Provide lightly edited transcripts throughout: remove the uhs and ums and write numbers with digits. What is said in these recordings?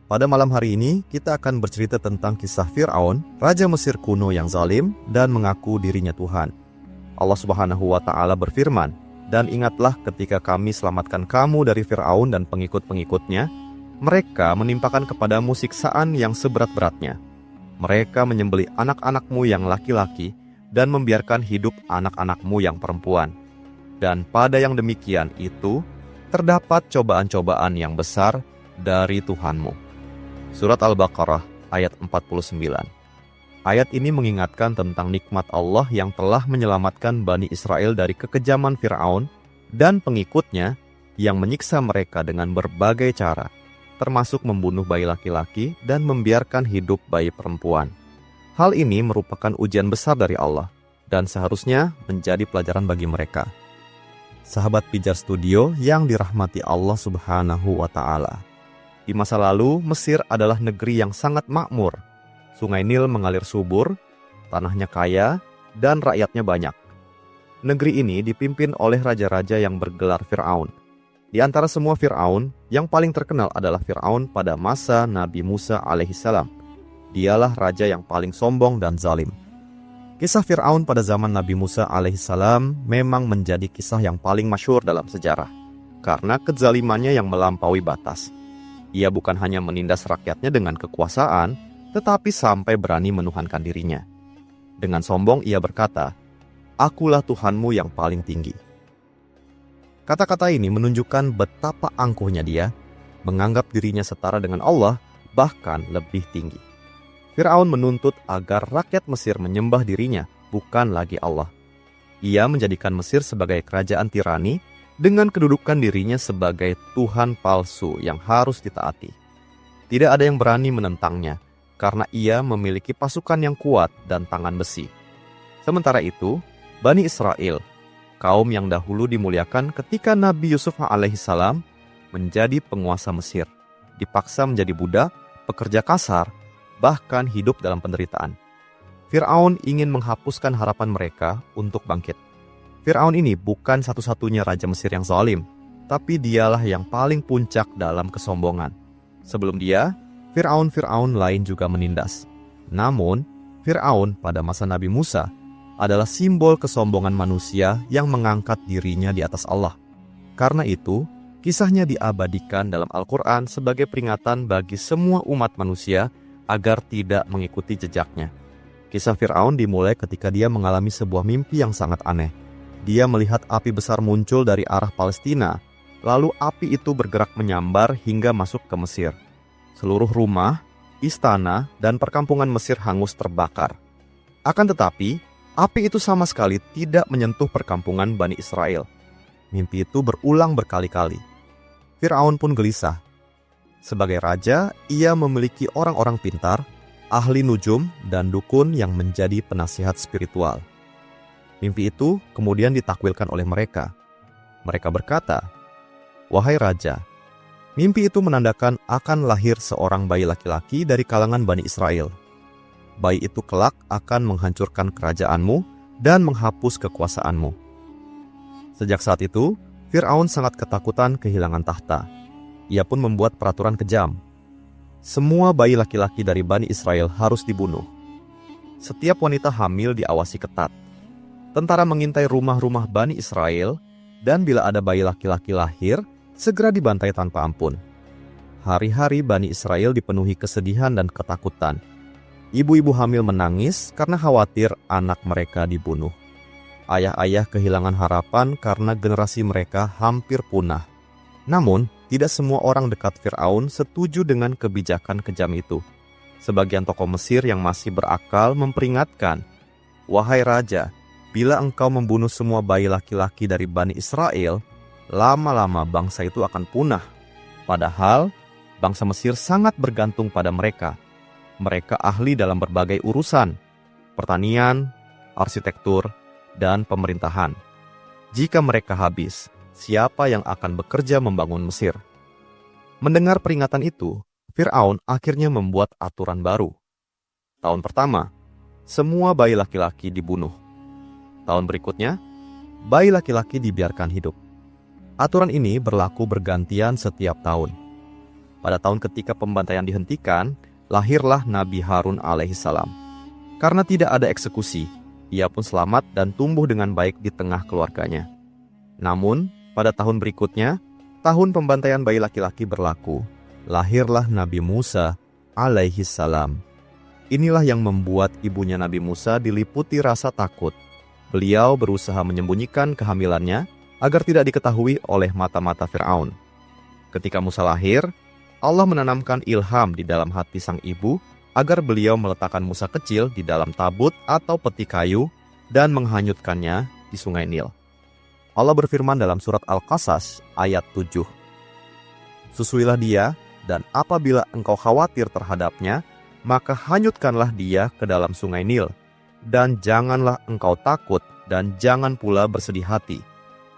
Pada malam hari ini, kita akan bercerita tentang kisah Fir'aun, Raja Mesir kuno yang zalim dan mengaku dirinya Tuhan. Allah Subhanahu wa Ta'ala berfirman, "Dan ingatlah ketika kami selamatkan kamu dari Fir'aun dan pengikut-pengikutnya, mereka menimpakan kepadamu siksaan yang seberat-beratnya. Mereka menyembelih anak-anakmu yang laki-laki dan membiarkan hidup anak-anakmu yang perempuan. Dan pada yang demikian itu, terdapat cobaan-cobaan yang besar dari Tuhanmu." Surat Al-Baqarah ayat 49. Ayat ini mengingatkan tentang nikmat Allah yang telah menyelamatkan Bani Israel dari kekejaman Fir'aun dan pengikutnya yang menyiksa mereka dengan berbagai cara, termasuk membunuh bayi laki-laki dan membiarkan hidup bayi perempuan. Hal ini merupakan ujian besar dari Allah dan seharusnya menjadi pelajaran bagi mereka. Sahabat Pijar Studio yang dirahmati Allah Subhanahu wa Ta'ala. Di masa lalu, Mesir adalah negeri yang sangat makmur. Sungai Nil mengalir subur, tanahnya kaya, dan rakyatnya banyak. Negeri ini dipimpin oleh raja-raja yang bergelar Fir'aun. Di antara semua Fir'aun, yang paling terkenal adalah Fir'aun pada masa Nabi Musa alaihissalam. Dialah raja yang paling sombong dan zalim. Kisah Fir'aun pada zaman Nabi Musa alaihissalam memang menjadi kisah yang paling masyhur dalam sejarah, karena kezalimannya yang melampaui batas. Ia bukan hanya menindas rakyatnya dengan kekuasaan, tetapi sampai berani menuhankan dirinya. Dengan sombong ia berkata, "Akulah Tuhanmu yang paling tinggi." Kata-kata ini menunjukkan betapa angkuhnya dia, menganggap dirinya setara dengan Allah, bahkan lebih tinggi. Fir'aun menuntut agar rakyat Mesir menyembah dirinya, bukan lagi Allah. Ia menjadikan Mesir sebagai kerajaan tirani, dengan kedudukan dirinya sebagai Tuhan palsu yang harus ditaati. Tidak ada yang berani menentangnya, karena ia memiliki pasukan yang kuat dan tangan besi. Sementara itu, Bani Israel, kaum yang dahulu dimuliakan ketika Nabi Yusuf alaihissalam menjadi penguasa Mesir, dipaksa menjadi budak, pekerja kasar, bahkan hidup dalam penderitaan. Fir'aun ingin menghapuskan harapan mereka untuk bangkit. Fir'aun ini bukan satu-satunya raja Mesir yang zalim, tapi dialah yang paling puncak dalam kesombongan. Sebelum dia, Fir'aun lain juga menindas. Namun, Fir'aun pada masa Nabi Musa adalah simbol kesombongan manusia yang mengangkat dirinya di atas Allah. Karena itu, kisahnya diabadikan dalam Al-Quran sebagai peringatan bagi semua umat manusia agar tidak mengikuti jejaknya. Kisah Fir'aun dimulai ketika dia mengalami sebuah mimpi yang sangat aneh. Dia melihat api besar muncul dari arah Palestina, lalu api itu bergerak menyambar hingga masuk ke Mesir. Seluruh rumah, istana, dan perkampungan Mesir hangus terbakar. Akan tetapi, api itu sama sekali tidak menyentuh perkampungan Bani Israel. Mimpi itu berulang berkali-kali. Fir'aun pun gelisah. Sebagai raja, ia memiliki orang-orang pintar, ahli nujum, dan dukun yang menjadi penasihat spiritual. Mimpi itu kemudian ditakwilkan oleh mereka. Mereka berkata, "Wahai raja, mimpi itu menandakan akan lahir seorang bayi laki-laki dari kalangan Bani Israel. Bayi itu kelak akan menghancurkan kerajaanmu dan menghapus kekuasaanmu." Sejak saat itu, Fir'aun sangat ketakutan kehilangan tahta. Ia pun membuat peraturan kejam. Semua bayi laki-laki dari Bani Israel harus dibunuh. Setiap wanita hamil diawasi ketat. Tentara mengintai rumah-rumah Bani Israel, dan bila ada bayi laki-laki lahir, segera dibantai tanpa ampun. Hari-hari Bani Israel dipenuhi kesedihan dan ketakutan. Ibu-ibu hamil menangis karena khawatir anak mereka dibunuh. Ayah-ayah kehilangan harapan karena generasi mereka hampir punah. Namun, tidak semua orang dekat Fir'aun setuju dengan kebijakan kejam itu. Sebagian tokoh Mesir yang masih berakal memperingatkan, "Wahai raja, bila engkau membunuh semua bayi laki-laki dari Bani Israel, lama-lama bangsa itu akan punah. Padahal, bangsa Mesir sangat bergantung pada mereka. Mereka ahli dalam berbagai urusan, pertanian, arsitektur, dan pemerintahan. Jika mereka habis, siapa yang akan bekerja membangun Mesir?" Mendengar peringatan itu, Fir'aun akhirnya membuat aturan baru. Tahun pertama, semua bayi laki-laki dibunuh. Tahun berikutnya, bayi laki-laki dibiarkan hidup. Aturan ini berlaku bergantian setiap tahun. Pada tahun ketika pembantaian dihentikan, lahirlah Nabi Harun alaihissalam. Karena tidak ada eksekusi, ia pun selamat dan tumbuh dengan baik di tengah keluarganya. Namun, pada tahun berikutnya, tahun pembantaian bayi laki-laki berlaku. Lahirlah Nabi Musa alaihissalam. Inilah yang membuat ibunya Nabi Musa diliputi rasa takut. Beliau berusaha menyembunyikan kehamilannya agar tidak diketahui oleh mata-mata Fir'aun. Ketika Musa lahir, Allah menanamkan ilham di dalam hati sang ibu agar beliau meletakkan Musa kecil di dalam tabut atau peti kayu dan menghanyutkannya di sungai Nil. Allah berfirman dalam surat Al-Qasas ayat 7. Susuilah dia, dan apabila engkau khawatir terhadapnya, maka hanyutkanlah dia ke dalam sungai Nil. Dan janganlah engkau takut dan jangan pula bersedih hati.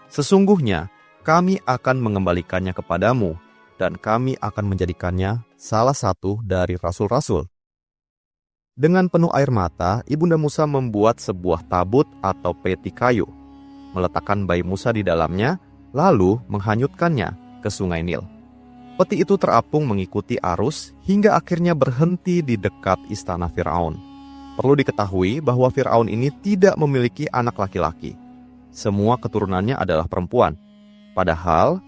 Sesungguhnya kami akan mengembalikannya kepadamu dan kami akan menjadikannya salah satu dari rasul-rasul. Dengan penuh air mata, Ibunda Musa membuat sebuah tabut atau peti kayu, meletakkan bayi Musa di dalamnya, lalu menghanyutkannya ke sungai Nil. Peti itu terapung mengikuti arus hingga akhirnya berhenti di dekat istana Fir'aun. Perlu diketahui bahwa Fir'aun ini tidak memiliki anak laki-laki. Semua keturunannya adalah perempuan. Padahal,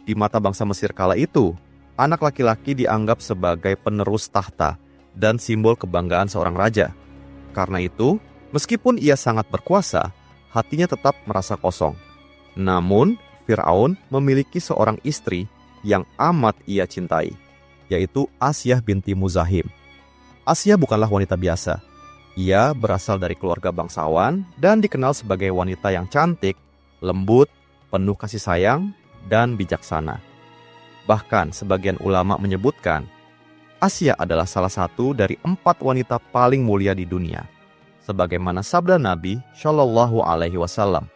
di mata bangsa Mesir kala itu, anak laki-laki dianggap sebagai penerus tahta dan simbol kebanggaan seorang raja. Karena itu, meskipun ia sangat berkuasa, hatinya tetap merasa kosong. Namun, Fir'aun memiliki seorang istri yang amat ia cintai, yaitu Asyah binti Muzahim. Asyah bukanlah wanita biasa. Ia berasal dari keluarga bangsawan dan dikenal sebagai wanita yang cantik, lembut, penuh kasih sayang, dan bijaksana. Bahkan sebagian ulama menyebutkan, Asyah adalah salah satu dari 4 wanita paling mulia di dunia. Sebagaimana sabda Nabi Shallallahu Alaihi Wasallam,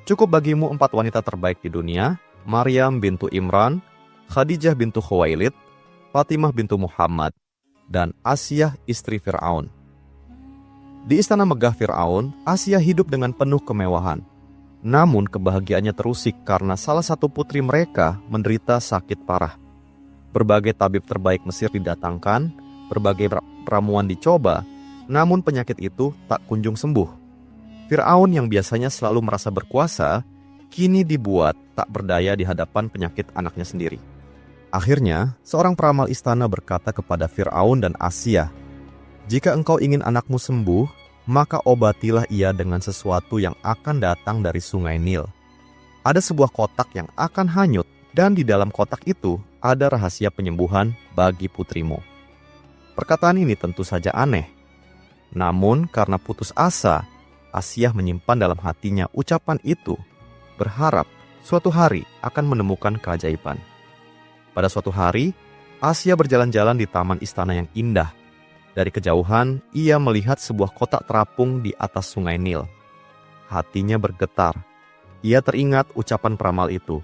cukup bagimu 4 wanita terbaik di dunia, Maryam bintu Imran, Khadijah bintu Khuwailid, Fatimah bintu Muhammad, dan Asyah istri Fir'aun. Di istana megah Fir'aun, Asyah hidup dengan penuh kemewahan. Namun kebahagiaannya terusik karena salah satu putri mereka menderita sakit parah. Berbagai tabib terbaik Mesir didatangkan, berbagai ramuan dicoba, namun penyakit itu tak kunjung sembuh. Fir'aun yang biasanya selalu merasa berkuasa, kini dibuat tak berdaya di hadapan penyakit anaknya sendiri. Akhirnya, seorang peramal istana berkata kepada Fir'aun dan Asyah, "Jika engkau ingin anakmu sembuh, maka obatilah ia dengan sesuatu yang akan datang dari sungai Nil. Ada sebuah kotak yang akan hanyut, dan di dalam kotak itu ada rahasia penyembuhan bagi putrimu." Perkataan ini tentu saja aneh. Namun karena putus asa, Asyah menyimpan dalam hatinya ucapan itu, berharap suatu hari akan menemukan keajaiban. Pada suatu hari, Asyah berjalan-jalan di taman istana yang indah. Dari kejauhan, ia melihat sebuah kotak terapung di atas sungai Nil. Hatinya bergetar. Ia teringat ucapan peramal itu.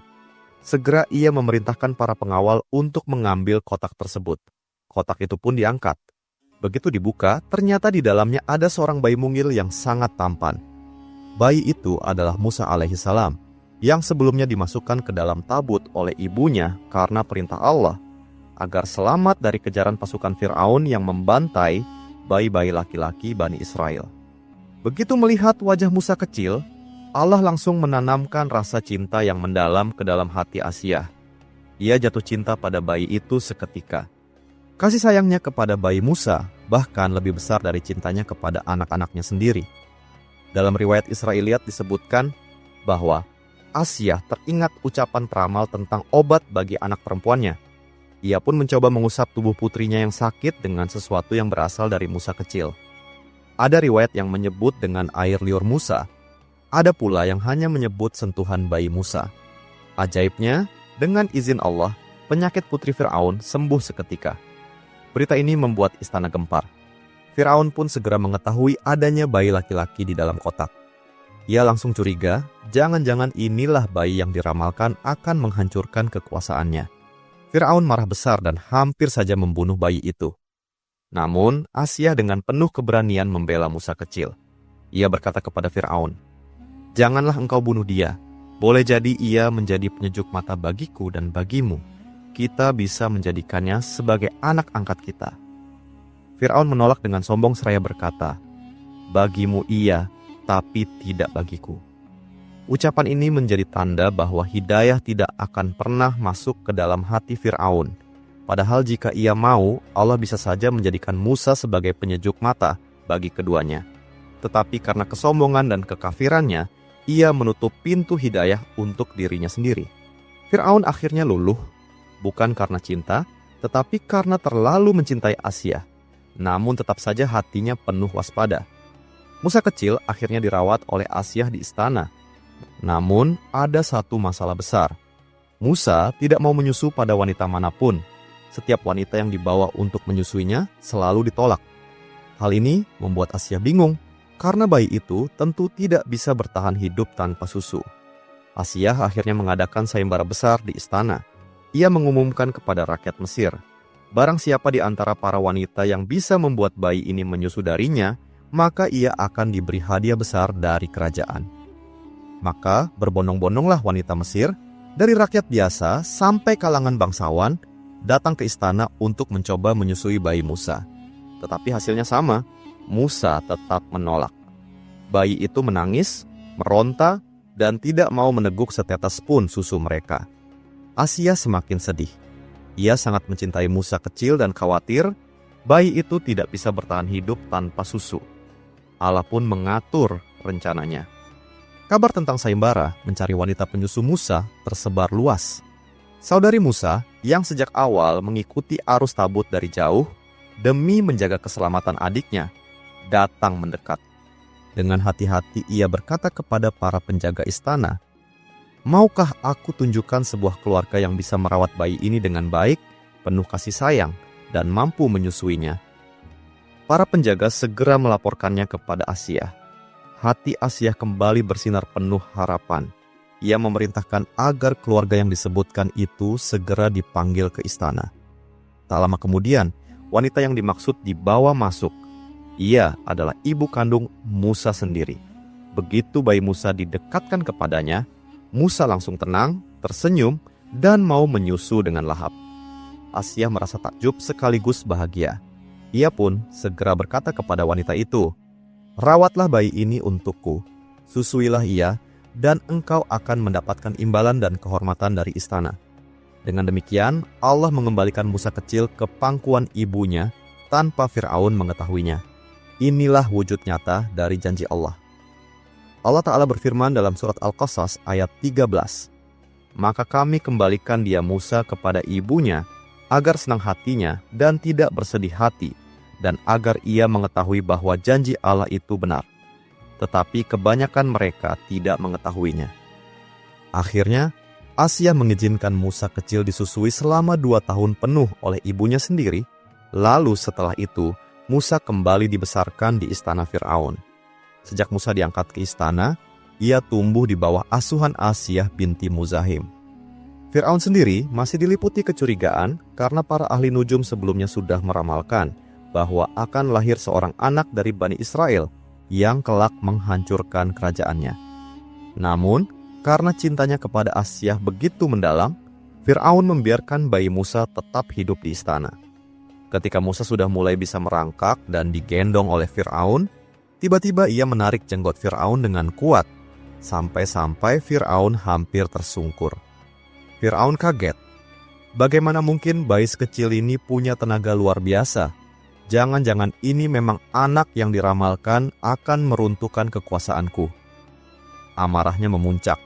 Segera ia memerintahkan para pengawal untuk mengambil kotak tersebut. Kotak itu pun diangkat. Begitu dibuka, ternyata di dalamnya ada seorang bayi mungil yang sangat tampan. Bayi itu adalah Musa alaihissalam, yang sebelumnya dimasukkan ke dalam tabut oleh ibunya karena perintah Allah, agar selamat dari kejaran pasukan Fir'aun yang membantai bayi-bayi laki-laki Bani Israel. Begitu melihat wajah Musa kecil, Allah langsung menanamkan rasa cinta yang mendalam ke dalam hati Asyah. Ia jatuh cinta pada bayi itu seketika. Kasih sayangnya kepada bayi Musa bahkan lebih besar dari cintanya kepada anak-anaknya sendiri. Dalam riwayat Israiliyat disebutkan bahwa Asyah teringat ucapan peramal tentang obat bagi anak perempuannya. Ia pun mencoba mengusap tubuh putrinya yang sakit dengan sesuatu yang berasal dari Musa kecil. Ada riwayat yang menyebut dengan air liur Musa. Ada pula yang hanya menyebut sentuhan bayi Musa. Ajaibnya, dengan izin Allah, penyakit putri Fir'aun sembuh seketika. Berita ini membuat istana gempar. Fir'aun pun segera mengetahui adanya bayi laki-laki di dalam kotak. Ia langsung curiga, jangan-jangan inilah bayi yang diramalkan akan menghancurkan kekuasaannya. Fir'aun marah besar dan hampir saja membunuh bayi itu. Namun, Asyah dengan penuh keberanian membela Musa kecil. Ia berkata kepada Fir'aun, "Janganlah engkau bunuh dia. Boleh jadi ia menjadi penyejuk mata bagiku dan bagimu. kita bisa menjadikannya sebagai anak angkat kita. Fir'aun menolak dengan sombong seraya berkata, "Bagimu iya, tapi tidak bagiku." Ucapan ini menjadi tanda bahwa hidayah tidak akan pernah masuk ke dalam hati Fir'aun. Padahal jika ia mau, Allah bisa saja menjadikan Musa sebagai penyejuk mata bagi keduanya. Tetapi karena kesombongan dan kekafirannya, ia menutup pintu hidayah untuk dirinya sendiri. Fir'aun akhirnya luluh, bukan karena cinta, tetapi karena terlalu mencintai Asyah. Namun tetap saja hatinya penuh waspada. Musa kecil akhirnya dirawat oleh Asyah di istana. Namun ada satu masalah besar. Musa tidak mau menyusu pada wanita manapun. Setiap wanita yang dibawa untuk menyusuinya selalu ditolak. Hal ini membuat Asyah bingung, karena bayi itu tentu tidak bisa bertahan hidup tanpa susu. Asyah akhirnya mengadakan sayembara besar di istana. Ia mengumumkan kepada rakyat Mesir, barang siapa di antara para wanita yang bisa membuat bayi ini menyusu darinya, maka ia akan diberi hadiah besar dari kerajaan. Maka berbondong-bondonglah wanita Mesir, dari rakyat biasa sampai kalangan bangsawan, datang ke istana untuk mencoba menyusui bayi Musa. Tetapi hasilnya sama. Musa tetap menolak. Bayi itu menangis, meronta, dan tidak mau meneguk setetes pun susu mereka. Asyah semakin sedih. Ia sangat mencintai Musa kecil dan khawatir bayi itu tidak bisa bertahan hidup tanpa susu. Allah pun mengatur rencananya. Kabar tentang sayembara mencari wanita penyusu Musa tersebar luas. Saudari Musa yang sejak awal mengikuti arus tabut dari jauh demi menjaga keselamatan adiknya, datang mendekat. Dengan hati-hati ia berkata kepada para penjaga istana, "Maukah aku tunjukkan sebuah keluarga yang bisa merawat bayi ini dengan baik, penuh kasih sayang, dan mampu menyusuinya?" Para penjaga segera melaporkannya kepada Asyah. Hati Asyah kembali bersinar penuh harapan. Ia memerintahkan agar keluarga yang disebutkan itu segera dipanggil ke istana. Tak lama kemudian, wanita yang dimaksud dibawa masuk. Ia adalah ibu kandung Musa sendiri. Begitu bayi Musa didekatkan kepadanya, Musa langsung tenang, tersenyum, dan mau menyusu dengan lahap. Asyah merasa takjub sekaligus bahagia. Ia pun segera berkata kepada wanita itu, "Rawatlah bayi ini untukku, susuilah ia, dan engkau akan mendapatkan imbalan dan kehormatan dari istana." Dengan demikian, Allah mengembalikan Musa kecil ke pangkuan ibunya tanpa Fir'aun mengetahuinya. Inilah wujud nyata dari janji Allah. Allah Ta'ala berfirman dalam surat Al-Qasas ayat 13, "Maka kami kembalikan dia Musa kepada ibunya, agar senang hatinya dan tidak bersedih hati, dan agar ia mengetahui bahwa janji Allah itu benar. Tetapi kebanyakan mereka tidak mengetahuinya." Akhirnya, Asyah mengizinkan Musa kecil disusui selama 2 tahun penuh oleh ibunya sendiri. Lalu setelah itu, Musa kembali dibesarkan di istana Fir'aun. Sejak Musa diangkat ke istana, ia tumbuh di bawah asuhan Asyah binti Muzahim. Fir'aun sendiri masih diliputi kecurigaan karena para ahli nujum sebelumnya sudah meramalkan bahwa akan lahir seorang anak dari Bani Israel yang kelak menghancurkan kerajaannya. Namun, karena cintanya kepada Asyah begitu mendalam, Fir'aun membiarkan bayi Musa tetap hidup di istana. Ketika Musa sudah mulai bisa merangkak dan digendong oleh Fir'aun, tiba-tiba ia menarik jenggot Fir'aun dengan kuat, sampai-sampai Fir'aun hampir tersungkur. Fir'aun kaget. Bagaimana mungkin bayi sekecil ini punya tenaga luar biasa? Jangan-jangan ini memang anak yang diramalkan akan meruntuhkan kekuasaanku. Amarahnya memuncak.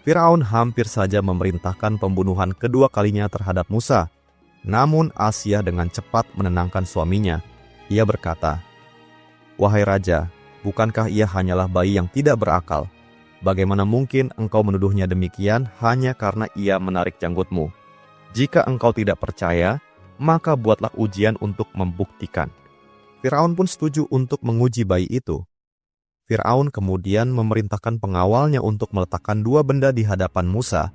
Fir'aun hampir saja memerintahkan pembunuhan kedua kalinya terhadap Musa. Namun Asyah dengan cepat menenangkan suaminya. Ia berkata, "Wahai raja, bukankah ia hanyalah bayi yang tidak berakal? Bagaimana mungkin engkau menuduhnya demikian hanya karena ia menarik janggutmu? Jika engkau tidak percaya, maka buatlah ujian untuk membuktikan." Fir'aun pun setuju untuk menguji bayi itu. Fir'aun kemudian memerintahkan pengawalnya untuk meletakkan 2 benda di hadapan Musa,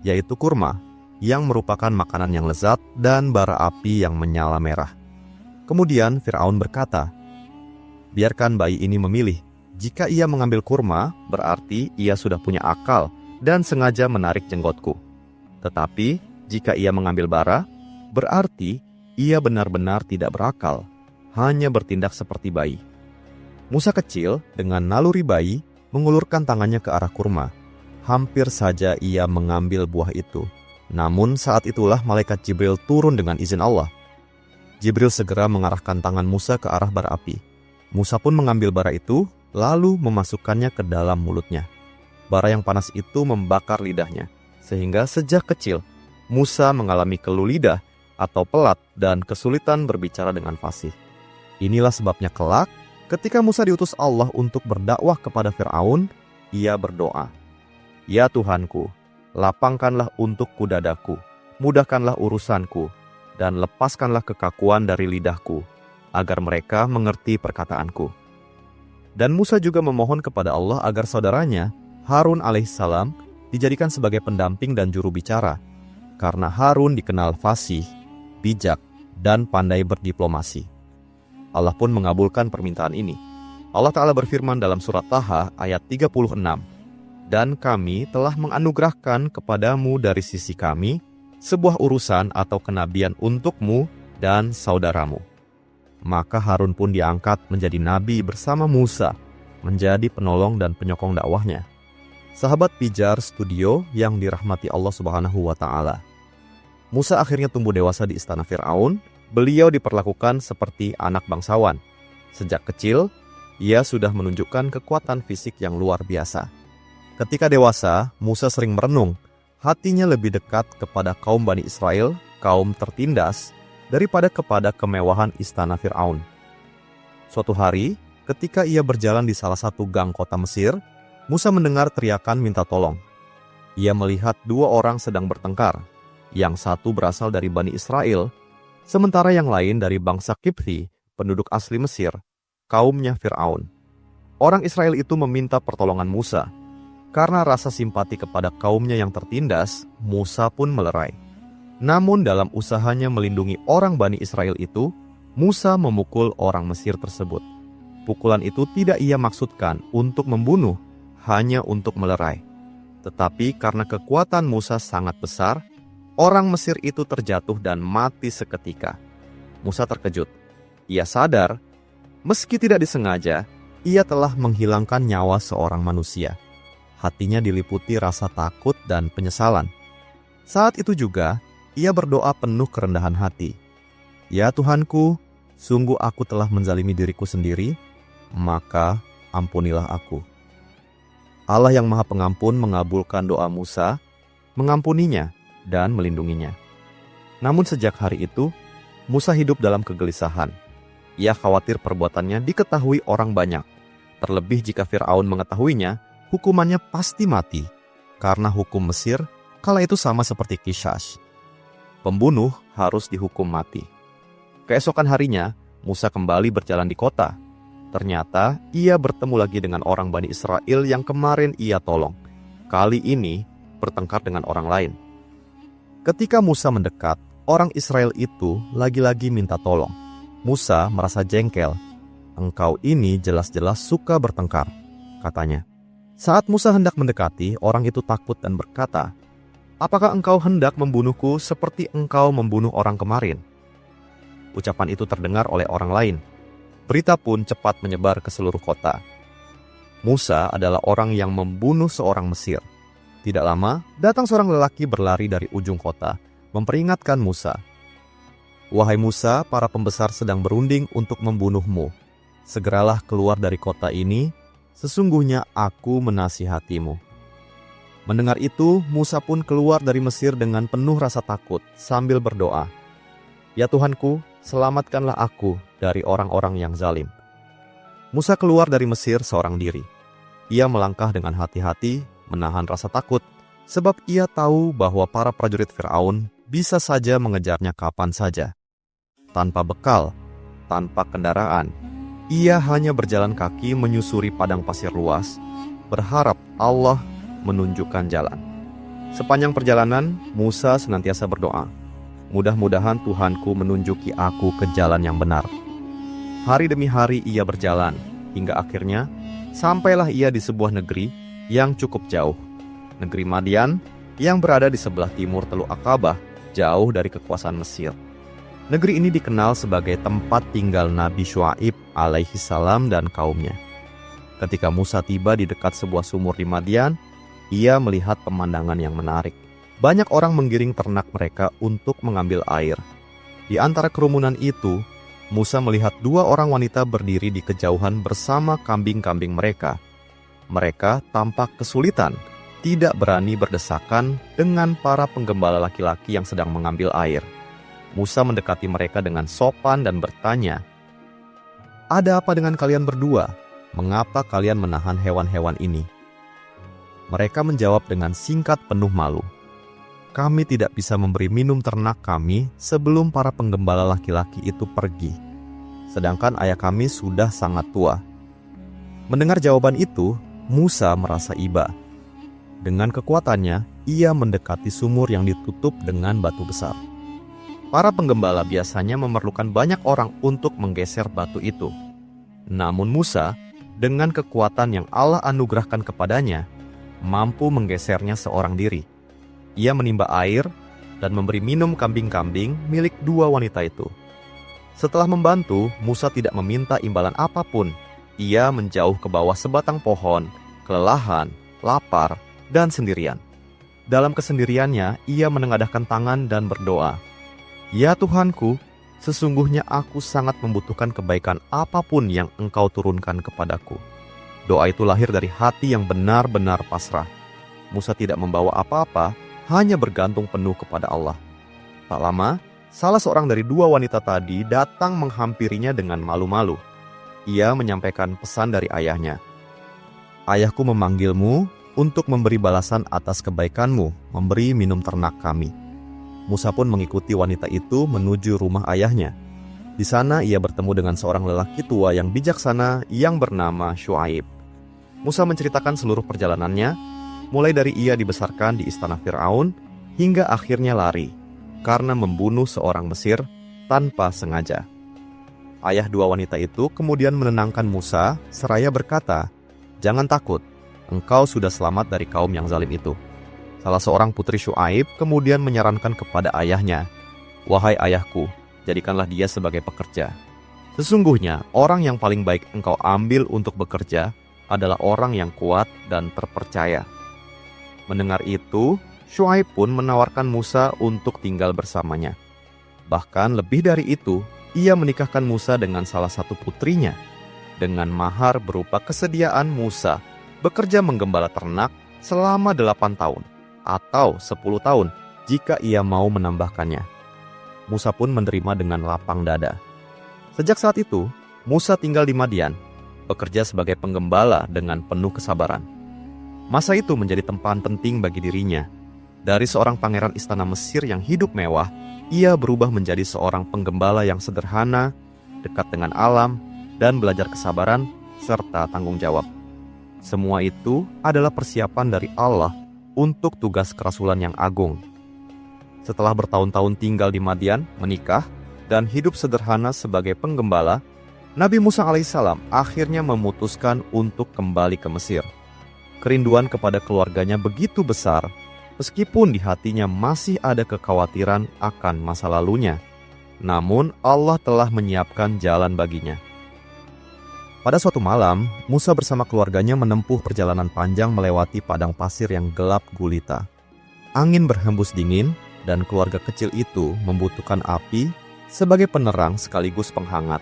yaitu kurma, yang merupakan makanan yang lezat, dan bara api yang menyala merah. Kemudian Fir'aun berkata, "Biarkan bayi ini memilih. Jika ia mengambil kurma, berarti ia sudah punya akal dan sengaja menarik jenggotku. Tetapi Jika ia mengambil bara, berarti ia benar-benar tidak berakal, hanya bertindak seperti bayi. Musa kecil dengan naluri bayi mengulurkan tangannya ke arah kurma. Hampir saja ia mengambil buah itu. Namun saat itulah malaikat Jibril turun dengan izin Allah. Jibril segera mengarahkan tangan Musa ke arah bara api. Musa pun mengambil bara itu, lalu memasukkannya ke dalam mulutnya. Bara yang panas itu membakar lidahnya, sehingga sejak kecil Musa mengalami keluh lidah atau pelat dan kesulitan berbicara dengan fasih. Inilah sebabnya kelak, ketika Musa diutus Allah untuk berdakwah kepada Fir'aun, ia berdoa, "Ya Tuhanku, lapangkanlah untukku dadaku, mudahkanlah urusanku, dan lepaskanlah kekakuan dari lidahku, agar mereka mengerti perkataanku." Dan Musa juga memohon kepada Allah agar saudaranya, Harun alaihissalam, dijadikan sebagai pendamping dan juru bicara, karena Harun dikenal fasih, bijak, dan pandai berdiplomasi. Allah pun mengabulkan permintaan ini. Allah Ta'ala berfirman dalam surat Taha ayat 36, "Dan kami telah menganugerahkan kepadamu dari sisi kami sebuah urusan atau kenabian untukmu dan saudaramu." Maka Harun pun diangkat menjadi nabi bersama Musa, menjadi penolong dan penyokong dakwahnya. Sahabat Pijar Studio yang dirahmati Allah Subhanahu wa Ta'ala. Musa akhirnya tumbuh dewasa di istana Fir'aun. Beliau diperlakukan seperti anak bangsawan. Sejak kecil, ia sudah menunjukkan kekuatan fisik yang luar biasa. Ketika dewasa, Musa sering merenung. Hatinya lebih dekat kepada kaum Bani Israel, kaum tertindas, daripada kepada kemewahan istana Fir'aun. Suatu hari, ketika ia berjalan di salah satu gang kota Mesir, Musa mendengar teriakan minta tolong. Ia melihat dua orang sedang bertengkar. Yang satu berasal dari Bani Israel, sementara yang lain dari bangsa Kipthi, penduduk asli Mesir, kaumnya Fir'aun. Orang Israel itu meminta pertolongan Musa. Karena rasa simpati kepada kaumnya yang tertindas, Musa pun melerai. Namun dalam usahanya melindungi orang Bani Israel itu, Musa memukul orang Mesir tersebut. Pukulan itu tidak ia maksudkan untuk membunuh, hanya untuk melerai. Tetapi karena kekuatan Musa sangat besar, orang Mesir itu terjatuh dan mati seketika. Musa terkejut. Ia sadar, meski tidak disengaja, ia telah menghilangkan nyawa seorang manusia. Hatinya diliputi rasa takut dan penyesalan. Saat itu juga, ia berdoa penuh kerendahan hati. "Ya Tuhanku, sungguh aku telah menzalimi diriku sendiri, maka ampunilah aku." Allah yang Maha Pengampun mengabulkan doa Musa, mengampuninya, dan melindunginya. Namun sejak hari itu, Musa hidup dalam kegelisahan. Ia khawatir perbuatannya diketahui orang banyak. Terlebih jika Fir'aun mengetahuinya, hukumannya pasti mati, karena hukum Mesir kala itu sama seperti Qisas. Pembunuh harus dihukum mati. Keesokan harinya, Musa kembali berjalan di kota. Ternyata ia bertemu lagi dengan orang Bani Israel yang kemarin ia tolong. Kali ini bertengkar dengan orang lain. Ketika Musa mendekat, orang Israel itu lagi-lagi minta tolong. Musa merasa jengkel. "Engkau ini jelas-jelas suka bertengkar," katanya. Saat Musa hendak mendekati, orang itu takut dan berkata, "Apakah engkau hendak membunuhku seperti engkau membunuh orang kemarin?" Ucapan itu terdengar oleh orang lain. Berita pun cepat menyebar ke seluruh kota. Musa adalah orang yang membunuh seorang Mesir. Tidak lama, datang seorang lelaki berlari dari ujung kota, memperingatkan Musa. "Wahai Musa, para pembesar sedang berunding untuk membunuhmu. Segeralah keluar dari kota ini, sesungguhnya aku menasihatimu." Mendengar itu, Musa pun keluar dari Mesir dengan penuh rasa takut sambil berdoa, "Ya Tuhanku, selamatkanlah aku dari orang-orang yang zalim." Musa keluar dari Mesir seorang diri. Ia melangkah dengan hati-hati, menahan rasa takut, sebab ia tahu bahwa para prajurit Fir'aun bisa saja mengejarnya kapan saja. Tanpa bekal, tanpa kendaraan, ia hanya berjalan kaki menyusuri padang pasir luas, berharap Allah menunjukkan jalan. Sepanjang perjalanan, Musa senantiasa berdoa, "Mudah-mudahan Tuhanku menunjuki aku ke jalan yang benar." Hari demi hari ia berjalan, hingga akhirnya sampailah ia di sebuah negeri yang cukup jauh. Negeri Madian yang berada di sebelah timur Teluk Aqabah jauh dari kekuasaan Mesir. Negeri ini dikenal sebagai tempat tinggal Nabi Syuaib alaihi salam dan kaumnya. Ketika Musa tiba di dekat sebuah sumur di Madian, ia melihat pemandangan yang menarik. Banyak orang menggiring ternak mereka untuk mengambil air. Di antara kerumunan itu, Musa melihat 2 orang wanita berdiri di kejauhan bersama kambing-kambing mereka. Mereka tampak kesulitan, tidak berani berdesakan dengan para penggembala laki-laki yang sedang mengambil air. Musa mendekati mereka dengan sopan dan bertanya, "Ada apa dengan kalian berdua? Mengapa kalian menahan hewan-hewan ini?" Mereka menjawab dengan singkat penuh malu, "Kami tidak bisa memberi minum ternak kami sebelum para penggembala laki-laki itu pergi. Sedangkan ayah kami sudah sangat tua." Mendengar jawaban itu, Musa merasa iba. Dengan kekuatannya, ia mendekati sumur yang ditutup dengan batu besar. Para penggembala biasanya memerlukan banyak orang untuk menggeser batu itu. Namun Musa, dengan kekuatan yang Allah anugerahkan kepadanya, mampu menggesernya seorang diri. Ia menimba air dan memberi minum kambing-kambing milik 2 wanita itu. Setelah membantu, Musa tidak meminta imbalan apapun. Ia menjauh ke bawah sebatang pohon, kelelahan, lapar, dan sendirian. Dalam kesendiriannya, ia menengadahkan tangan dan berdoa, "Ya Tuhanku, sesungguhnya aku sangat membutuhkan kebaikan apapun yang Engkau turunkan kepadaku." Doa itu lahir dari hati yang benar-benar pasrah. Musa tidak membawa apa-apa, hanya bergantung penuh kepada Allah. Tak lama, salah seorang dari 2 wanita tadi datang menghampirinya dengan malu-malu. Ia menyampaikan pesan dari ayahnya, "Ayahku memanggilmu untuk memberi balasan atas kebaikanmu, memberi minum ternak kami." Musa pun mengikuti wanita itu menuju rumah ayahnya. Di sana ia bertemu dengan seorang lelaki tua yang bijaksana yang bernama Syuaib. Musa menceritakan seluruh perjalanannya, mulai dari ia dibesarkan di istana Firaun hingga akhirnya lari karena membunuh seorang Mesir tanpa sengaja. Ayah 2 wanita itu kemudian menenangkan Musa seraya berkata, "Jangan takut, engkau sudah selamat dari kaum yang zalim itu." Salah seorang putri Syuaib kemudian menyarankan kepada ayahnya, "Wahai ayahku, jadikanlah dia sebagai pekerja. Sesungguhnya orang yang paling baik engkau ambil untuk bekerja adalah orang yang kuat dan terpercaya." Mendengar itu, Syuaib pun menawarkan Musa untuk tinggal bersamanya. Bahkan lebih dari itu, ia menikahkan Musa dengan salah satu putrinya, dengan mahar berupa kesediaan Musa bekerja menggembala ternak selama 8 tahun. Atau 10 tahun jika ia mau menambahkannya. Musa pun menerima dengan lapang dada. Sejak saat itu, Musa tinggal di Madian, bekerja sebagai penggembala dengan penuh kesabaran. Masa itu menjadi tempahan penting bagi dirinya. Dari seorang pangeran istana Mesir yang hidup mewah, ia berubah menjadi seorang penggembala yang sederhana, dekat dengan alam, dan belajar kesabaran serta tanggung jawab. Semua itu adalah persiapan dari Allah untuk tugas kerasulan yang agung. Setelah bertahun-tahun tinggal di Madian, menikah, dan hidup sederhana sebagai penggembala, Nabi Musa alaihissalam akhirnya memutuskan untuk kembali ke Mesir. Kerinduan kepada keluarganya begitu besar, meskipun di hatinya masih ada kekhawatiran akan masa lalunya. Namun Allah telah menyiapkan jalan baginya. Pada suatu malam, Musa bersama keluarganya menempuh perjalanan panjang melewati padang pasir yang gelap gulita. Angin berhembus dingin dan keluarga kecil itu membutuhkan api sebagai penerang sekaligus penghangat.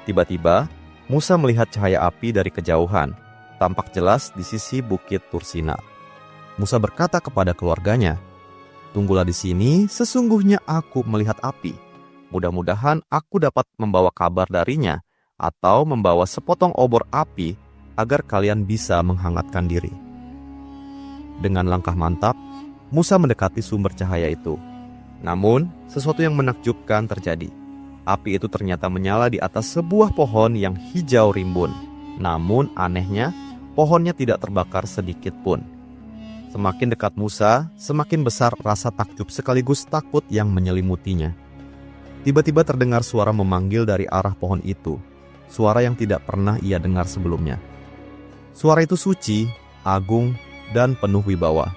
Tiba-tiba, Musa melihat cahaya api dari kejauhan, tampak jelas di sisi bukit Tursina. Musa berkata kepada keluarganya, "Tunggulah di sini, sesungguhnya aku melihat api. Mudah-mudahan aku dapat membawa kabar darinya, atau membawa sepotong obor api agar kalian bisa menghangatkan diri." Dengan langkah mantap, Musa mendekati sumber cahaya itu. Namun, sesuatu yang menakjubkan terjadi. Api itu ternyata menyala di atas sebuah pohon yang hijau rimbun. Namun anehnya, pohonnya tidak terbakar sedikit pun. Semakin dekat Musa, semakin besar rasa takjub sekaligus takut yang menyelimutinya. Tiba-tiba terdengar suara memanggil dari arah pohon itu. Suara yang tidak pernah ia dengar sebelumnya. Suara itu suci, agung, dan penuh wibawa.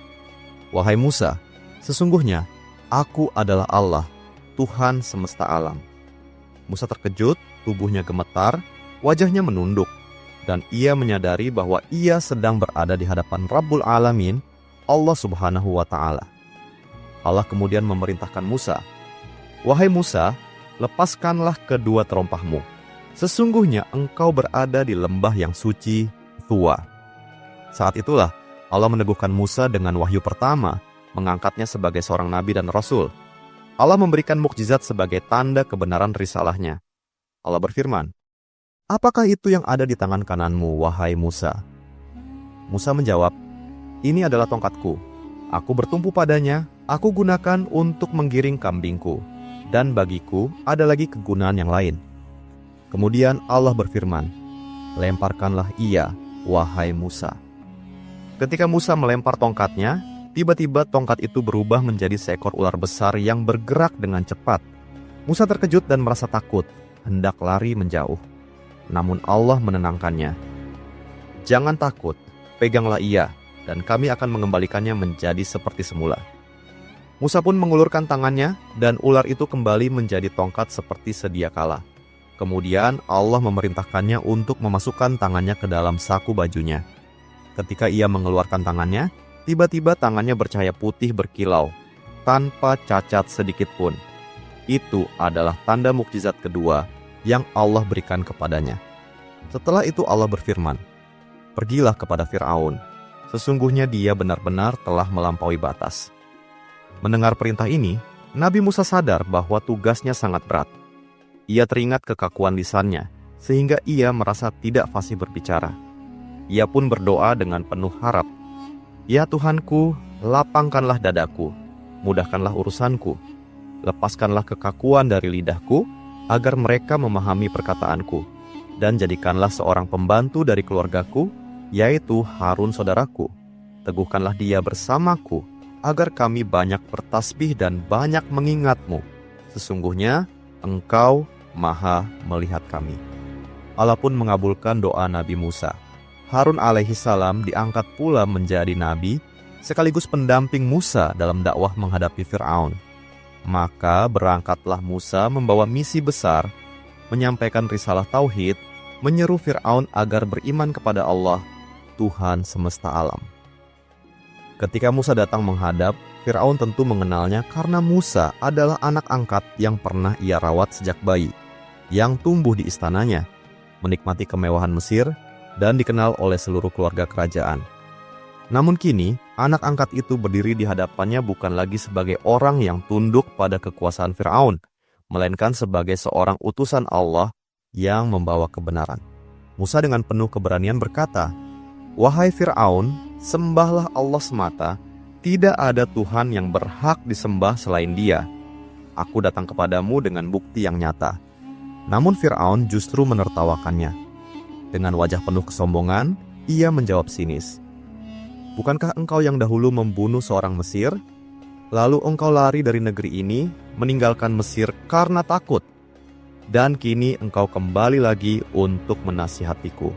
"Wahai Musa, sesungguhnya Aku adalah Allah, Tuhan semesta alam." Musa terkejut, tubuhnya gemetar, wajahnya menunduk, dan ia menyadari bahwa ia sedang berada di hadapan Rabbul Alamin, Allah Subhanahu wa Ta'ala. Allah kemudian memerintahkan Musa, "Wahai Musa, lepaskanlah kedua terompahmu. Sesungguhnya engkau berada di lembah yang suci, Tua." Saat itulah Allah meneguhkan Musa dengan wahyu pertama, mengangkatnya sebagai seorang nabi dan rasul. Allah memberikan mukjizat sebagai tanda kebenaran risalahnya. Allah berfirman, "Apakah itu yang ada di tangan kananmu, wahai Musa?" Musa menjawab, "Ini adalah tongkatku. Aku bertumpu padanya, aku gunakan untuk menggiring kambingku, dan bagiku ada lagi kegunaan yang lain." Kemudian Allah berfirman, "Lemparkanlah ia, wahai Musa." Ketika Musa melempar tongkatnya, tiba-tiba tongkat itu berubah menjadi seekor ular besar yang bergerak dengan cepat. Musa terkejut dan merasa takut, hendak lari menjauh. Namun Allah menenangkannya. "Jangan takut, peganglah ia, dan kami akan mengembalikannya menjadi seperti semula." Musa pun mengulurkan tangannya, dan ular itu kembali menjadi tongkat seperti sedia kala. Kemudian Allah memerintahkannya untuk memasukkan tangannya ke dalam saku bajunya. Ketika ia mengeluarkan tangannya, tiba-tiba tangannya bercahaya putih berkilau, tanpa cacat sedikit pun. Itu adalah tanda mukjizat kedua yang Allah berikan kepadanya. Setelah itu Allah berfirman, "Pergilah kepada Fir'aun. Sesungguhnya dia benar-benar telah melampaui batas." Mendengar perintah ini, Nabi Musa sadar bahwa tugasnya sangat berat. Ia teringat kekakuan lisannya, sehingga ia merasa tidak fasih berbicara. Ia pun berdoa dengan penuh harap, "Ya Tuhanku, lapangkanlah dadaku, mudahkanlah urusanku, lepaskanlah kekakuan dari lidahku, agar mereka memahami perkataanku, dan jadikanlah seorang pembantu dari keluargaku, yaitu Harun saudaraku. Teguhkanlah dia bersamaku, agar kami banyak bertasbih dan banyak mengingatmu. Sesungguhnya Engkau Maha melihat kami." Allah pun mengabulkan doa Nabi Musa. Harun alaihissalam diangkat pula menjadi nabi, sekaligus pendamping Musa dalam dakwah menghadapi Fir'aun. Maka berangkatlah Musa membawa misi besar, menyampaikan risalah tauhid, menyeru Fir'aun agar beriman kepada Allah, Tuhan semesta alam. Ketika Musa datang menghadap, Fir'aun tentu mengenalnya karena Musa adalah anak angkat yang pernah ia rawat sejak bayi, yang tumbuh di istananya, menikmati kemewahan Mesir, dan dikenal oleh seluruh keluarga kerajaan. Namun kini, anak angkat itu berdiri di hadapannya bukan lagi sebagai orang yang tunduk pada kekuasaan Fir'aun, melainkan sebagai seorang utusan Allah yang membawa kebenaran. Musa dengan penuh keberanian berkata, "Wahai Fir'aun, sembahlah Allah semata, tidak ada Tuhan yang berhak disembah selain Dia. Aku datang kepadamu dengan bukti yang nyata." Namun Fir'aun justru menertawakannya. Dengan wajah penuh kesombongan, ia menjawab sinis, "Bukankah engkau yang dahulu membunuh seorang Mesir? Lalu engkau lari dari negeri ini, meninggalkan Mesir karena takut. Dan kini engkau kembali lagi untuk menasihatiku."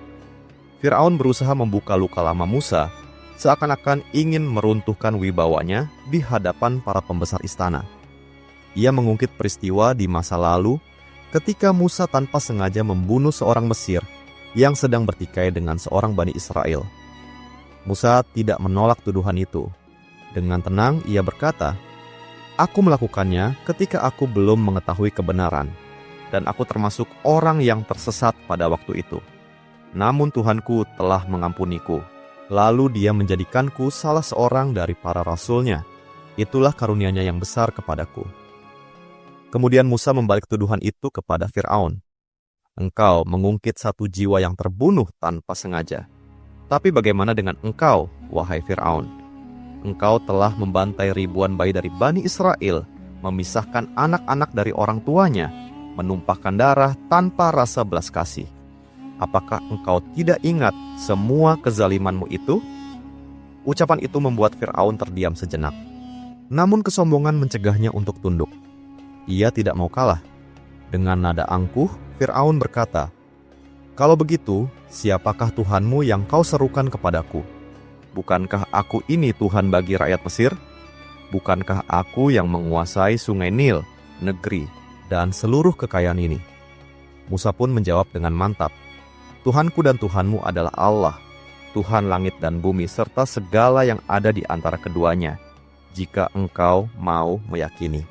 Fir'aun berusaha membuka luka lama Musa, seakan-akan ingin meruntuhkan wibawanya di hadapan para pembesar istana. Ia mengungkit peristiwa di masa lalu ketika Musa tanpa sengaja membunuh seorang Mesir yang sedang bertikai dengan seorang Bani Israel. Musa tidak menolak tuduhan itu. Dengan tenang ia berkata, "Aku melakukannya ketika aku belum mengetahui kebenaran, dan aku termasuk orang yang tersesat pada waktu itu. Namun Tuhanku telah mengampuniku, lalu Dia menjadikanku salah seorang dari para rasulnya. Itulah karunia-Nya yang besar kepadaku." Kemudian Musa membalik tuduhan itu kepada Fir'aun. "Engkau mengungkit satu jiwa yang terbunuh tanpa sengaja. Tapi bagaimana dengan engkau, wahai Fir'aun? Engkau telah membantai ribuan bayi dari Bani Israel, memisahkan anak-anak dari orang tuanya, menumpahkan darah tanpa rasa belas kasih. Apakah engkau tidak ingat semua kezalimanmu itu?" Ucapan itu membuat Fir'aun terdiam sejenak. Namun kesombongan mencegahnya untuk tunduk. Ia tidak mau kalah. Dengan nada angkuh, Fir'aun berkata, "Kalau begitu, siapakah Tuhanmu yang kau serukan kepadaku? Bukankah aku ini Tuhan bagi rakyat Mesir?" Bukankah aku yang menguasai sungai Nil, negeri, dan seluruh kekayaan ini?" Musa pun menjawab dengan mantap, "Tuhanku dan Tuhanmu adalah Allah, Tuhan langit dan bumi serta segala yang ada di antara keduanya, jika engkau mau meyakini.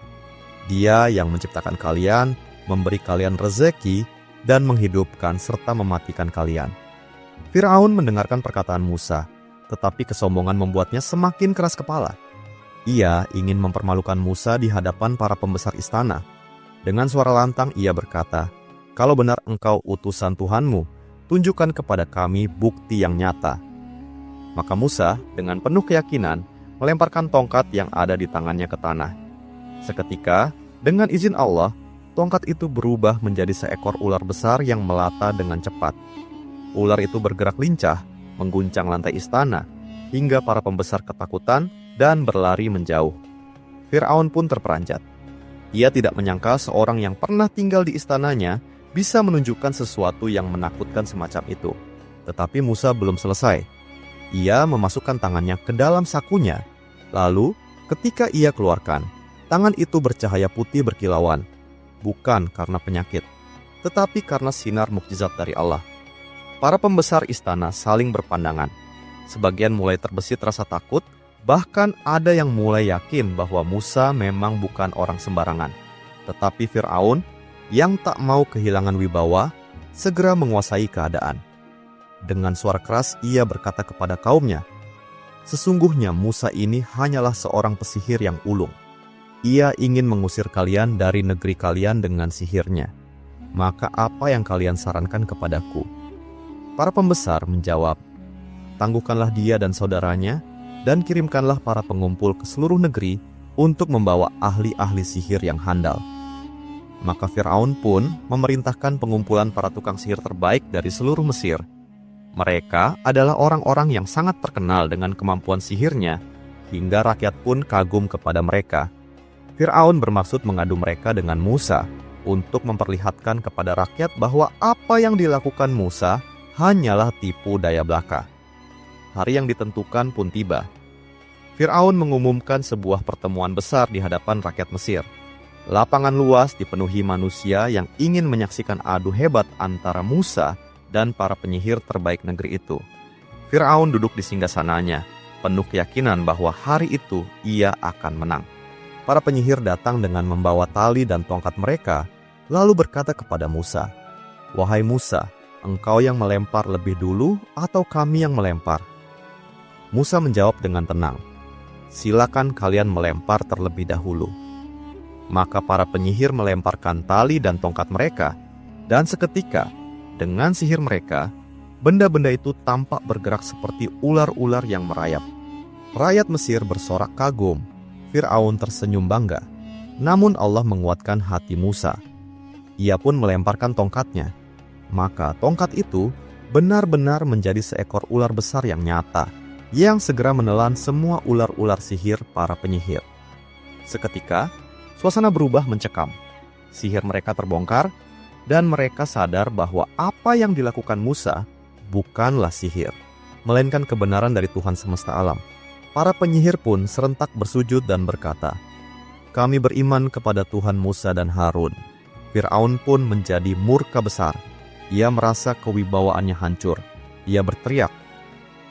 Dia yang menciptakan kalian, memberi kalian rezeki, dan menghidupkan serta mematikan kalian." Fir'aun mendengarkan perkataan Musa, tetapi kesombongan membuatnya semakin keras kepala. Ia ingin mempermalukan Musa di hadapan para pembesar istana. Dengan suara lantang ia berkata, "Kalau benar engkau utusan Tuhanmu, tunjukkan kepada kami bukti yang nyata." Maka Musa dengan penuh keyakinan melemparkan tongkat yang ada di tangannya ke tanah. Seketika, dengan izin Allah, tongkat itu berubah menjadi seekor ular besar yang melata dengan cepat. Ular itu bergerak lincah, mengguncang lantai istana, hingga para pembesar ketakutan dan berlari menjauh. Fir'aun pun terperanjat. Ia tidak menyangka seorang yang pernah tinggal di istananya bisa menunjukkan sesuatu yang menakutkan semacam itu. Tetapi Musa belum selesai. Ia memasukkan tangannya ke dalam sakunya. Lalu, ketika ia keluarkan, tangan itu bercahaya putih berkilauan. Bukan karena penyakit, tetapi karena sinar mukjizat dari Allah. Para pembesar istana saling berpandangan. Sebagian mulai terbesit rasa takut, bahkan ada yang mulai yakin bahwa Musa memang bukan orang sembarangan. Tetapi Fir'aun, yang tak mau kehilangan wibawa, segera menguasai keadaan. Dengan suara keras ia berkata kepada kaumnya, "Sesungguhnya Musa ini hanyalah seorang pesihir yang ulung. Ia ingin mengusir kalian dari negeri kalian dengan sihirnya. Maka apa yang kalian sarankan kepadaku?" Para pembesar menjawab, "Tangguhkanlah dia dan saudaranya, dan kirimkanlah para pengumpul ke seluruh negeri untuk membawa ahli-ahli sihir yang handal." Maka Fir'aun pun memerintahkan pengumpulan para tukang sihir terbaik dari seluruh Mesir. Mereka adalah orang-orang yang sangat terkenal dengan kemampuan sihirnya, hingga rakyat pun kagum kepada mereka. Fir'aun bermaksud mengadu mereka dengan Musa untuk memperlihatkan kepada rakyat bahwa apa yang dilakukan Musa hanyalah tipu daya belaka. Hari yang ditentukan pun tiba. Fir'aun mengumumkan sebuah pertemuan besar di hadapan rakyat Mesir. Lapangan luas dipenuhi manusia yang ingin menyaksikan adu hebat antara Musa dan para penyihir terbaik negeri itu. Fir'aun duduk di singgasananya, penuh keyakinan bahwa hari itu ia akan menang. Para penyihir datang dengan membawa tali dan tongkat mereka, lalu berkata kepada Musa, "Wahai Musa, engkau yang melempar lebih dulu atau kami yang melempar?" Musa menjawab dengan tenang, "Silakan kalian melempar terlebih dahulu." Maka para penyihir melemparkan tali dan tongkat mereka, dan seketika, dengan sihir mereka, benda-benda itu tampak bergerak seperti ular-ular yang merayap. Rakyat Mesir bersorak kagum, Fir'aun tersenyum bangga. Namun Allah menguatkan hati Musa. Ia pun melemparkan tongkatnya. Maka tongkat itu benar-benar menjadi seekor ular besar yang nyata, yang segera menelan semua ular-ular sihir para penyihir. Seketika, suasana berubah mencekam. Sihir mereka terbongkar, dan mereka sadar bahwa apa yang dilakukan Musa bukanlah sihir, melainkan kebenaran dari Tuhan semesta alam. Para penyihir pun serentak bersujud dan berkata, "Kami beriman kepada Tuhan Musa dan Harun." Fir'aun pun menjadi murka besar. Ia merasa kewibawaannya hancur. Ia berteriak,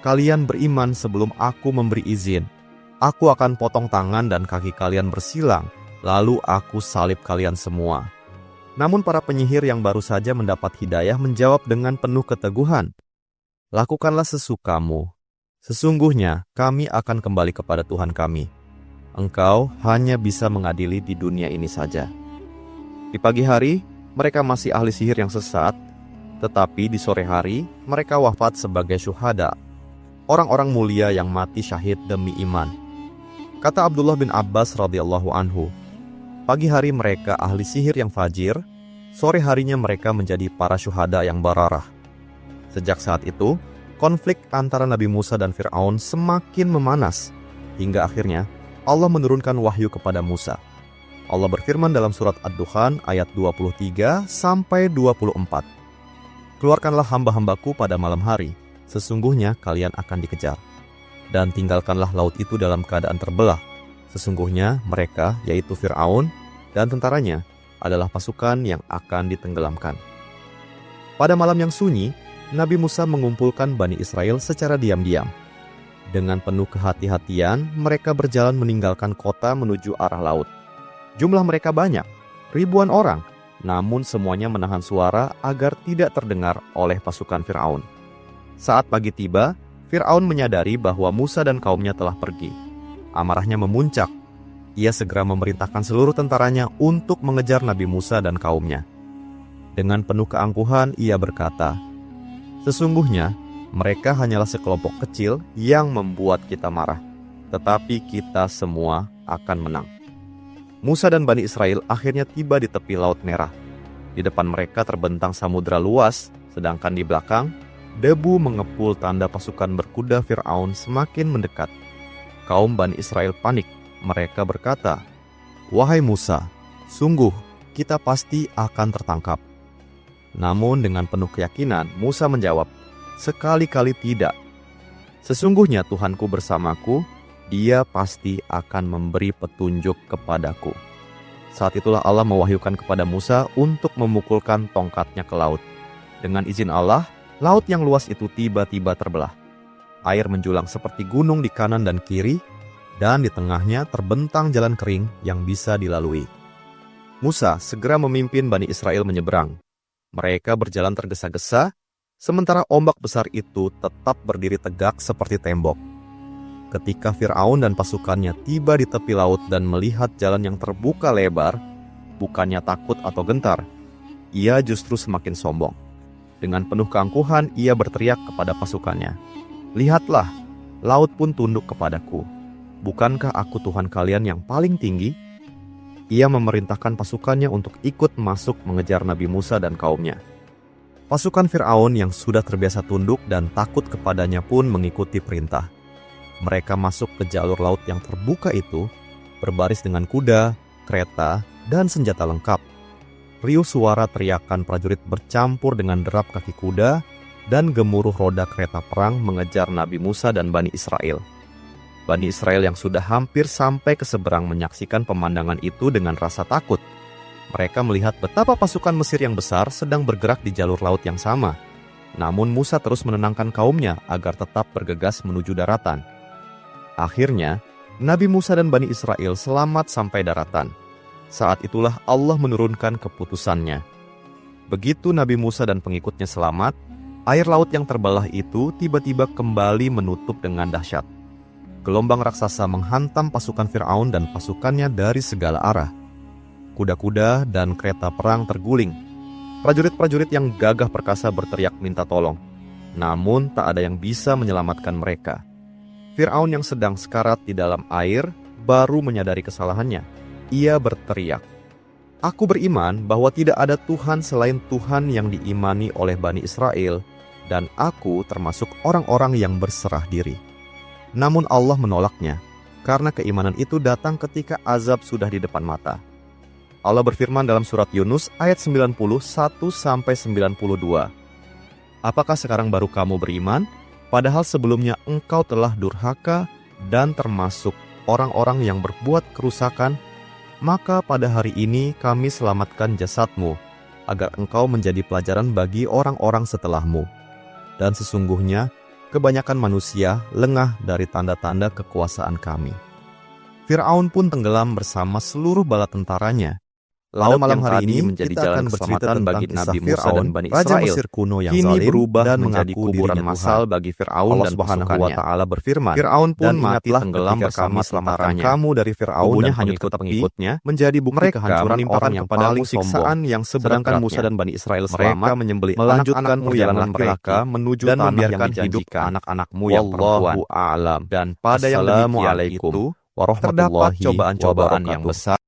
"Kalian beriman sebelum aku memberi izin. Aku akan potong tangan dan kaki kalian bersilang, lalu aku salib kalian semua." Namun para penyihir yang baru saja mendapat hidayah menjawab dengan penuh keteguhan, "Lakukanlah sesukamu. Sesungguhnya kami akan kembali kepada Tuhan kami. Engkau hanya bisa mengadili di dunia ini saja." Di pagi hari, mereka masih ahli sihir yang sesat, tetapi di sore hari, mereka wafat sebagai syuhada, orang-orang mulia yang mati syahid demi iman. Kata Abdullah bin Abbas radhiyallahu anhu, pagi hari mereka ahli sihir yang fajir, sore harinya mereka menjadi para syuhada yang bararah. Sejak saat itu, konflik antara Nabi Musa dan Fir'aun semakin memanas, hingga akhirnya Allah menurunkan wahyu kepada Musa. Allah berfirman dalam surat Ad-Dukhan ayat 23-24, "Keluarkanlah hamba-hambaku pada malam hari, sesungguhnya kalian akan dikejar. Dan tinggalkanlah laut itu dalam keadaan terbelah, Sesungguhnya mereka, yaitu Fir'aun dan tentaranya, adalah pasukan yang akan ditenggelamkan. Pada malam yang sunyi, Nabi Musa mengumpulkan Bani Israel secara diam-diam. Dengan penuh kehati-hatian, mereka berjalan meninggalkan kota menuju arah laut. Jumlah mereka banyak, ribuan orang, namun semuanya menahan suara agar tidak terdengar oleh pasukan Fir'aun. Saat pagi tiba, Fir'aun menyadari bahwa Musa dan kaumnya telah pergi. Amarahnya memuncak. Ia segera memerintahkan seluruh tentaranya untuk mengejar Nabi Musa dan kaumnya. Dengan penuh keangkuhan, ia berkata, "Sesungguhnya, mereka hanyalah sekelompok kecil yang membuat kita marah, tetapi kita semua akan menang." Musa dan Bani Israel akhirnya tiba di tepi Laut Merah. Di depan mereka terbentang samudra luas, sedangkan di belakang, debu mengepul tanda pasukan berkuda Fir'aun semakin mendekat. Kaum Bani Israel panik. Mereka berkata, "Wahai Musa, sungguh kita pasti akan tertangkap." Namun dengan penuh keyakinan, Musa menjawab, "Sekali-kali tidak. Sesungguhnya Tuhanku bersamaku, Dia pasti akan memberi petunjuk kepadaku." Saat itulah Allah mewahyukan kepada Musa untuk memukulkan tongkatnya ke laut. Dengan izin Allah, laut yang luas itu tiba-tiba terbelah. Air menjulang seperti gunung di kanan dan kiri, dan di tengahnya terbentang jalan kering yang bisa dilalui. Musa segera memimpin Bani Israel menyeberang. Mereka berjalan tergesa-gesa, sementara ombak besar itu tetap berdiri tegak seperti tembok. Ketika Fir'aun dan pasukannya tiba di tepi laut dan melihat jalan yang terbuka lebar, bukannya takut atau gentar, ia justru semakin sombong. Dengan penuh keangkuhan, ia berteriak kepada pasukannya, "Lihatlah, laut pun tunduk kepadaku. Bukankah aku Tuhan kalian yang paling tinggi?" Ia memerintahkan pasukannya untuk ikut masuk mengejar Nabi Musa dan kaumnya. Pasukan Fir'aun yang sudah terbiasa tunduk dan takut kepadanya pun mengikuti perintah. Mereka masuk ke jalur laut yang terbuka itu, berbaris dengan kuda, kereta, dan senjata lengkap. Riuh suara teriakan prajurit bercampur dengan derap kaki kuda dan gemuruh roda kereta perang mengejar Nabi Musa dan Bani Israel. Bani Israel yang sudah hampir sampai ke seberang menyaksikan pemandangan itu dengan rasa takut. Mereka melihat betapa pasukan Mesir yang besar sedang bergerak di jalur laut yang sama. Namun Musa terus menenangkan kaumnya agar tetap bergegas menuju daratan. Akhirnya, Nabi Musa dan Bani Israel selamat sampai daratan. Saat itulah Allah menurunkan keputusannya. Begitu Nabi Musa dan pengikutnya selamat, air laut yang terbelah itu tiba-tiba kembali menutup dengan dahsyat. Gelombang raksasa menghantam pasukan Fir'aun dan pasukannya dari segala arah. Kuda-kuda dan kereta perang terguling. Prajurit-prajurit yang gagah perkasa berteriak minta tolong. Namun tak ada yang bisa menyelamatkan mereka. Fir'aun yang sedang sekarat di dalam air baru menyadari kesalahannya. Ia berteriak, "Aku beriman bahwa tidak ada Tuhan selain Tuhan yang diimani oleh Bani Israel, dan aku termasuk orang-orang yang berserah diri." Namun Allah menolaknya, karena keimanan itu datang ketika azab sudah di depan mata. Allah berfirman dalam surat Yunus ayat 91-92, "Apakah sekarang baru kamu beriman, padahal sebelumnya engkau telah durhaka dan termasuk orang-orang yang berbuat kerusakan? Maka pada hari ini kami selamatkan jasadmu, agar engkau menjadi pelajaran bagi orang-orang setelahmu. Dan sesungguhnya, kebanyakan manusia lengah dari tanda-tanda kekuasaan kami." Fir'aun pun tenggelam bersama seluruh bala tentaranya. Laut malam hari ini menjadi jalan keselamatan bagi Nabi Musa dan Bani Israel. Raja Mesir kuno yang kini berubah dan menjadi kuburan massal bagi Fir'aun dan pasukannya. Allah berfirman, "Fir'aun pun mati tenggelam bersama selamatkan kamu dari Fir'aun dan pengikut-pengikutnya menjadi bukti kehancuran orang yang paling siksaan yang sedangkan Musa dan Bani Israel selamat, menyembelih melanjutkan perjalanan mereka menuju tanah yang dijanjikan anak-anakmu yang perempuan." Dan pada yang demikian itu terdapat cobaan-cobaan yang besar